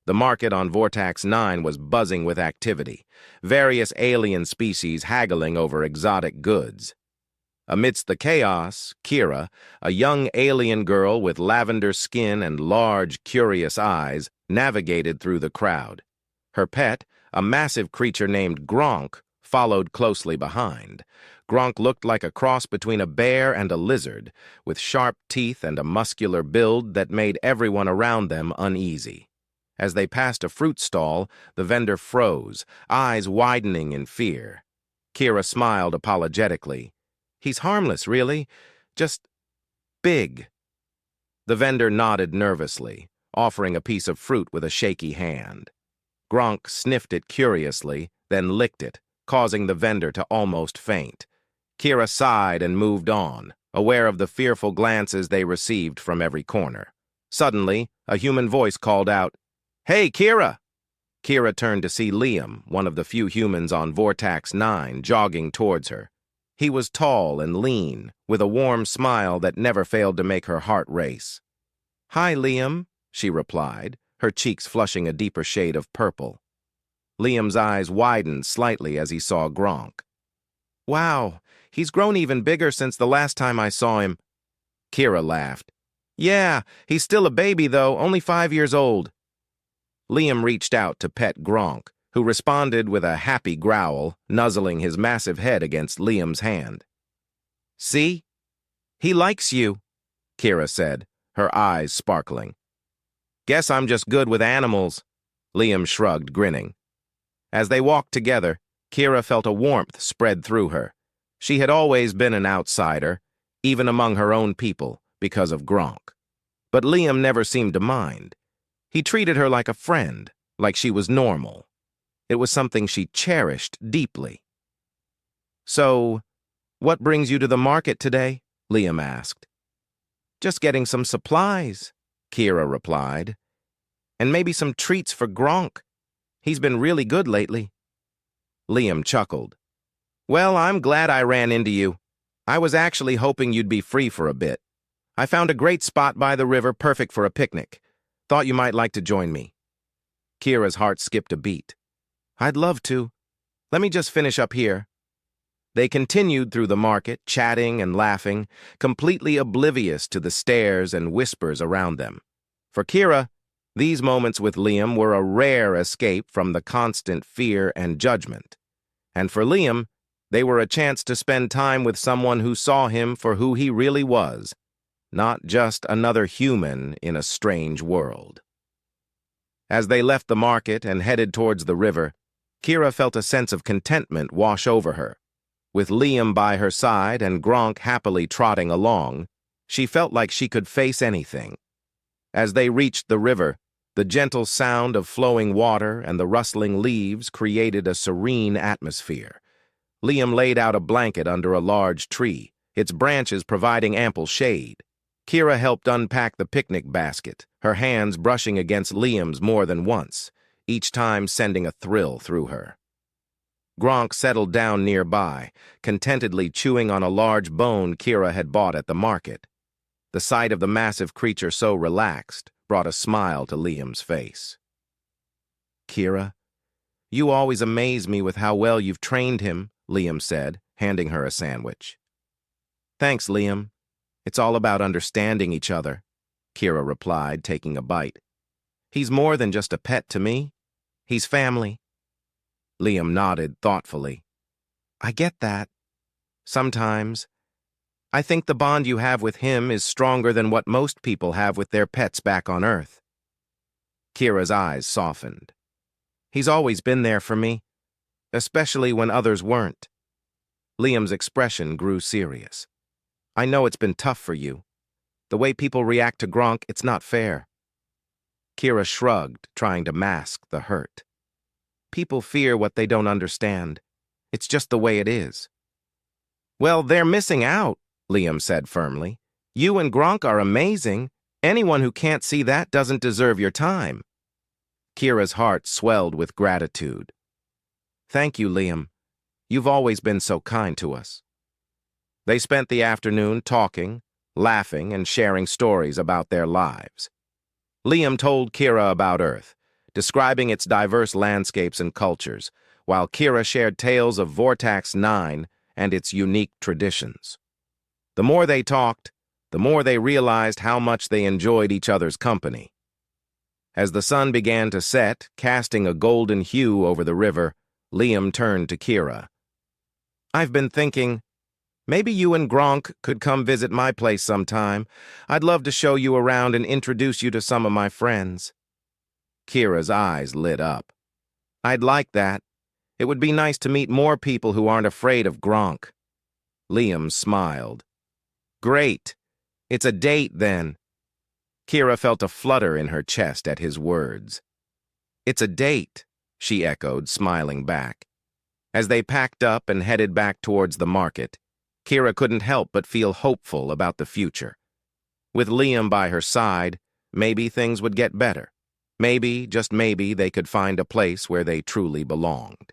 The market on Vortax 9 was buzzing with activity, various alien species haggling over exotic goods. Amidst the chaos, Kira, a young alien girl with lavender skin and large, curious eyes, navigated through the crowd. Her pet, a massive creature named Gronk, followed closely behind. Gronk looked like a cross between a bear and a lizard, with sharp teeth and a muscular build that made everyone around them uneasy. As they passed a fruit stall, the vendor froze, eyes widening in fear. Kira smiled apologetically. "He's harmless, really. Just big." The vendor nodded nervously, offering a piece of fruit with a shaky hand. Gronk sniffed it curiously, then licked it, causing the vendor to almost faint. Kira sighed and moved on, aware of the fearful glances they received from every corner. Suddenly, a human voice called out, "Hey, Kira!" Kira turned to see Liam, one of the few humans on Vortax 9, jogging towards her. He was tall and lean, with a warm smile that never failed to make her heart race. "Hi, Liam," she replied, her cheeks flushing a deeper shade of purple. Liam's eyes widened slightly as he saw Gronk. "Wow, he's grown even bigger since the last time I saw him." Kira laughed. "Yeah, he's still a baby though, only 5 years old." Liam reached out to pet Gronk, who responded with a happy growl, nuzzling his massive head against Liam's hand. "See? He likes you," Kira said, her eyes sparkling. "Guess I'm just good with animals," Liam shrugged, grinning. As they walked together, Kira felt a warmth spread through her. She had always been an outsider, even among her own people, because of Gronk. But Liam never seemed to mind. He treated her like a friend, like she was normal. It was something she cherished deeply. "So, what brings you to the market today?" Liam asked. "Just getting some supplies," Kira replied. "And maybe some treats for Gronk. He's been really good lately." Liam chuckled. "Well, I'm glad I ran into you. I was actually hoping you'd be free for a bit. I found a great spot by the river perfect for a picnic. Thought you might like to join me." Kira's heart skipped a beat. "I'd love to. Let me just finish up here." They continued through the market, chatting and laughing, completely oblivious to the stares and whispers around them. For Kira, these moments with Liam were a rare escape from the constant fear and judgment. And for Liam, they were a chance to spend time with someone who saw him for who he really was, not just another human in a strange world. As they left the market and headed towards the river, Kira felt a sense of contentment wash over her. With Liam by her side and Gronk happily trotting along, she felt like she could face anything. As they reached the river, the gentle sound of flowing water and the rustling leaves created a serene atmosphere. Liam laid out a blanket under a large tree, its branches providing ample shade. Kira helped unpack the picnic basket, her hands brushing against Liam's more than once, each time sending a thrill through her. Gronk settled down nearby, contentedly chewing on a large bone Kira had bought at the market. The sight of the massive creature so relaxed brought a smile to Liam's face. "Kira, you always amaze me with how well you've trained him," Liam said, handing her a sandwich. "Thanks, Liam. It's all about understanding each other," Kira replied, taking a bite. "He's more than just a pet to me. He's family." Liam nodded thoughtfully. "I get that. Sometimes. I think the bond you have with him is stronger than what most people have with their pets back on Earth." Kira's eyes softened. "He's always been there for me, especially when others weren't." Liam's expression grew serious. "I know it's been tough for you. The way people react to Gronk, it's not fair." Kira shrugged, trying to mask the hurt. "People fear what they don't understand. It's just the way it is." "Well, they're missing out," Liam said firmly. "You and Gronk are amazing. Anyone who can't see that doesn't deserve your time." Kira's heart swelled with gratitude. "Thank you, Liam. You've always been so kind to us." They spent the afternoon talking, laughing, and sharing stories about their lives. Liam told Kira about Earth, describing its diverse landscapes and cultures, while Kira shared tales of Vortex 9 and its unique traditions. The more they talked, the more they realized how much they enjoyed each other's company. As the sun began to set, casting a golden hue over the river, Liam turned to Kira. "I've been thinking, maybe you and Gronk could come visit my place sometime. I'd love to show you around and introduce you to some of my friends." Kira's eyes lit up. "I'd like that. It would be nice to meet more people who aren't afraid of Gronk." Liam smiled. "Great. It's a date, then." Kira felt a flutter in her chest at his words. "It's a date," she echoed, smiling back. As they packed up and headed back towards the market, Kira couldn't help but feel hopeful about the future. With Liam by her side, maybe things would get better. Maybe, just maybe, they could find a place where they truly belonged.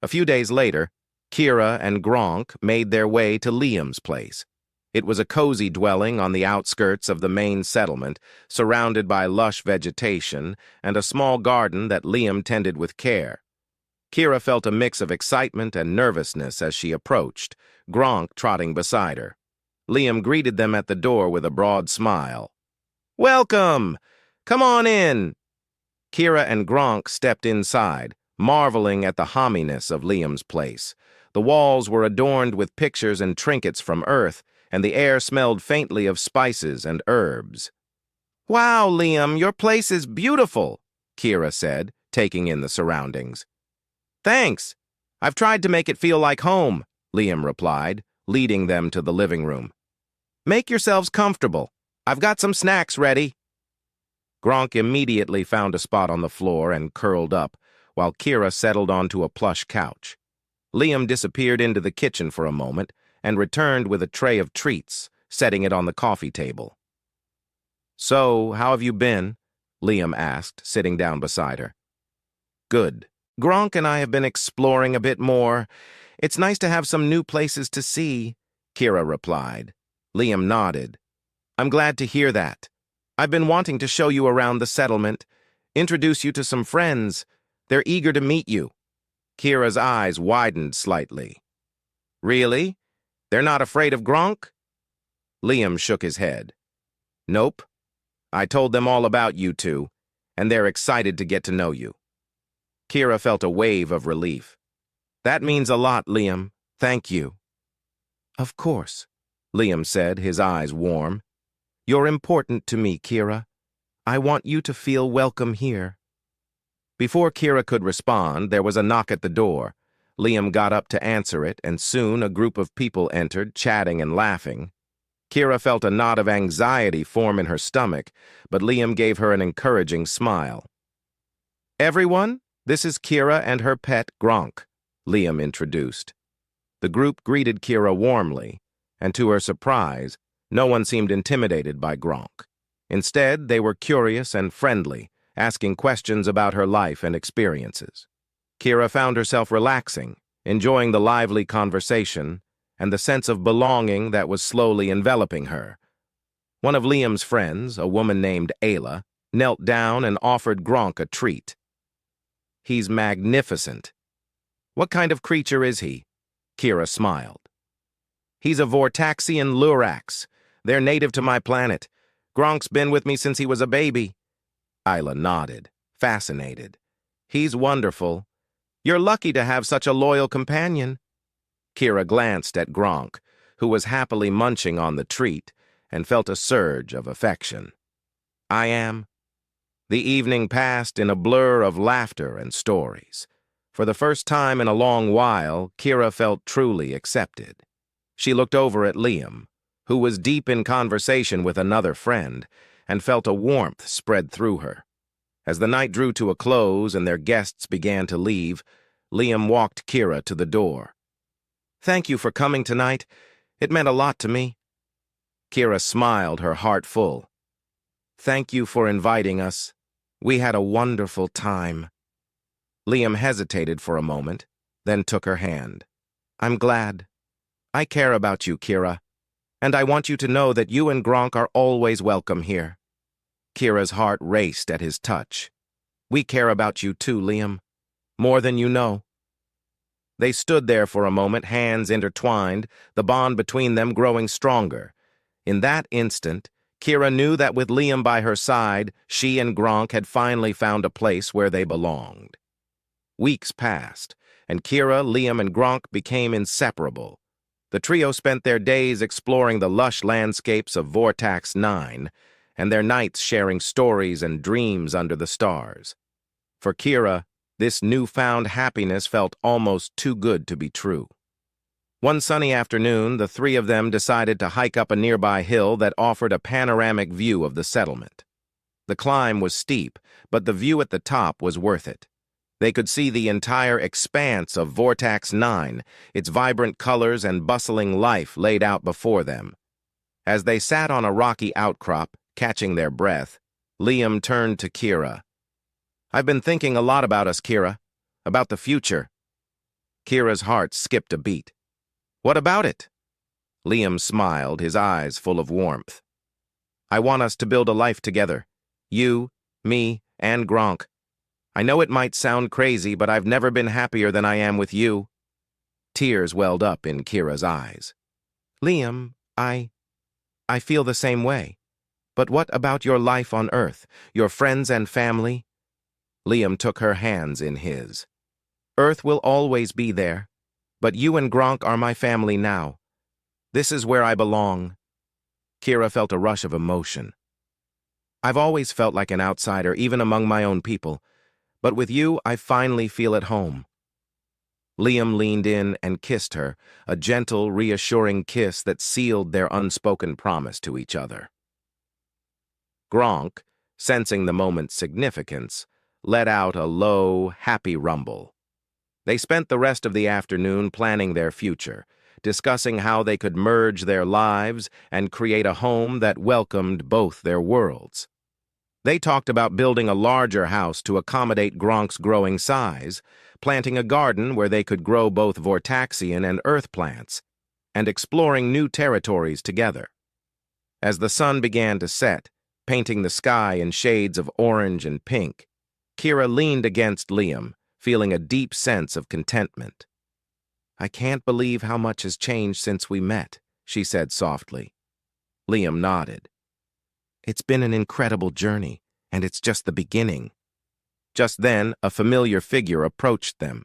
A few days later, Kira and Gronk made their way to Liam's place. It was a cozy dwelling on the outskirts of the main settlement, surrounded by lush vegetation and a small garden that Liam tended with care. Kira felt a mix of excitement and nervousness as she approached, Gronk trotting beside her. Liam greeted them at the door with a broad smile. "Welcome! Come on in!" Kira and Gronk stepped inside, marveling at the homminess of Liam's place. The walls were adorned with pictures and trinkets from Earth, and the air smelled faintly of spices and herbs. "Wow, Liam, your place is beautiful," Kira said, taking in the surroundings. "Thanks. I've tried to make it feel like home," Liam replied, leading them to the living room. "Make yourselves comfortable. I've got some snacks ready." Gronk immediately found a spot on the floor and curled up, while Kira settled onto a plush couch. Liam disappeared into the kitchen for a moment and returned with a tray of treats, setting it on the coffee table. "So, how have you been?" Liam asked, sitting down beside her. "Good. Gronk and I have been exploring a bit more. It's nice to have some new places to see," Kira replied. Liam nodded. "I'm glad to hear that. I've been wanting to show you around the settlement, introduce you to some friends. They're eager to meet you." Kira's eyes widened slightly. "Really? They're not afraid of Gronk?" Liam shook his head. "Nope. I told them all about you two, and they're excited to get to know you." Kira felt a wave of relief. "That means a lot, Liam. Thank you." "Of course," Liam said, his eyes warm. "You're important to me, Kira. I want you to feel welcome here." Before Kira could respond, there was a knock at the door. Liam got up to answer it, and soon a group of people entered, chatting and laughing. Kira felt a knot of anxiety form in her stomach, but Liam gave her an encouraging smile. "Everyone, this is Kira and her pet, Gronk," Liam introduced. The group greeted Kira warmly, and to her surprise, no one seemed intimidated by Gronk. Instead, they were curious and friendly, asking questions about her life and experiences. Kira found herself relaxing, enjoying the lively conversation and the sense of belonging that was slowly enveloping her. One of Liam's friends, a woman named Ayla, knelt down and offered Gronk a treat. "He's magnificent." "What kind of creature is he?" Kira smiled. "He's a Vortaxian Lurax. They're native to my planet. Gronk's been with me since he was a baby." Ayla nodded, fascinated. "He's wonderful. You're lucky to have such a loyal companion." Kira glanced at Gronk, who was happily munching on the treat, and felt a surge of affection. "I am." The evening passed in a blur of laughter and stories. For the first time in a long while, Kira felt truly accepted. She looked over at Liam, who was deep in conversation with another friend, and felt a warmth spread through her. As the night drew to a close and their guests began to leave, Liam walked Kira to the door. "Thank you for coming tonight. It meant a lot to me." Kira smiled, her heart full. "Thank you for inviting us. We had a wonderful time." Liam hesitated for a moment, then took her hand. "I'm glad. I care about you, Kira, and I want you to know that you and Gronk are always welcome here." Kira's heart raced at his touch. We care about you too, Liam. More than you know. They stood there for a moment, hands intertwined, the bond between them growing stronger. In that instant, Kira knew that with Liam by her side, she and Gronk had finally found a place where they belonged. Weeks passed, and Kira, Liam, and Gronk became inseparable. The trio spent their days exploring the lush landscapes of Vortex 9, and their nights sharing stories and dreams under the stars. For Kira, this newfound happiness felt almost too good to be true. One sunny afternoon, the three of them decided to hike up a nearby hill that offered a panoramic view of the settlement. The climb was steep, but the view at the top was worth it. They could see the entire expanse of Vortex 9, its vibrant colors and bustling life laid out before them. As they sat on a rocky outcrop, catching their breath, Liam turned to Kira. "I've been thinking a lot about us, Kira. About the future." Kira's heart skipped a beat. "What about it?" Liam smiled, his eyes full of warmth. "I want us to build a life together. You, me, and Gronk. I know it might sound crazy, but I've never been happier than I am with you." Tears welled up in Kira's eyes. "Liam, I feel the same way. But what about your life on Earth, your friends and family?" Liam took her hands in his. "Earth will always be there, but you and Gronk are my family now. This is where I belong." Kira felt a rush of emotion. "I've always felt like an outsider, even among my own people. But with you, I finally feel at home." Liam leaned in and kissed her, a gentle, reassuring kiss that sealed their unspoken promise to each other. Gronk, sensing the moment's significance, let out a low, happy rumble. They spent the rest of the afternoon planning their future, discussing how they could merge their lives and create a home that welcomed both their worlds. They talked about building a larger house to accommodate Gronk's growing size, planting a garden where they could grow both Vortaxian and Earth plants, and exploring new territories together. As the sun began to set, painting the sky in shades of orange and pink, Kira leaned against Liam, feeling a deep sense of contentment. "I can't believe how much has changed since we met," she said softly. Liam nodded. "It's been an incredible journey, and it's just the beginning." Just then, a familiar figure approached them.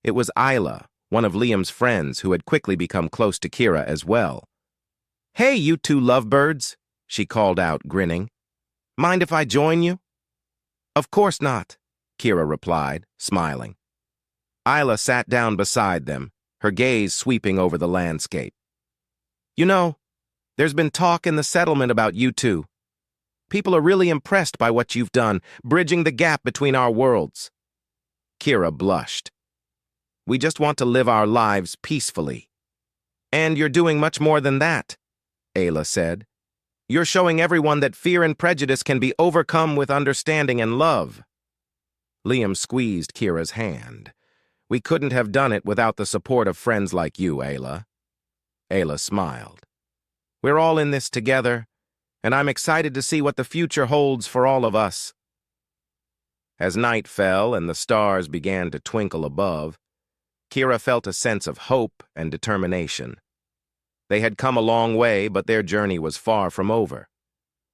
It was Isla, one of Liam's friends who had quickly become close to Kira as well. "Hey, you two lovebirds," she called out, grinning. "Mind if I join you?" "Of course not," Kira replied, smiling. Isla sat down beside them, her gaze sweeping over the landscape. "You know, there's been talk in the settlement about you two. People are really impressed by what you've done, bridging the gap between our worlds." Kira blushed. "We just want to live our lives peacefully." "And you're doing much more than that," Ayla said. "You're showing everyone that fear and prejudice can be overcome with understanding and love." Liam squeezed Kira's hand. "We couldn't have done it without the support of friends like you, Ayla." Ayla smiled. "We're all in this together, and I'm excited to see what the future holds for all of us." As night fell and the stars began to twinkle above, Kira felt a sense of hope and determination. They had come a long way, but their journey was far from over.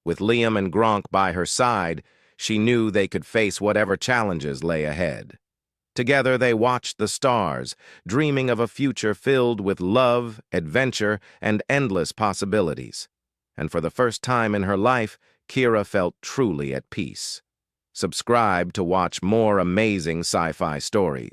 With Liam and Gronk by her side, she knew they could face whatever challenges lay ahead. Together they watched the stars, dreaming of a future filled with love, adventure, and endless possibilities. And for the first time in her life, Kira felt truly at peace. Subscribe to watch more amazing sci-fi stories.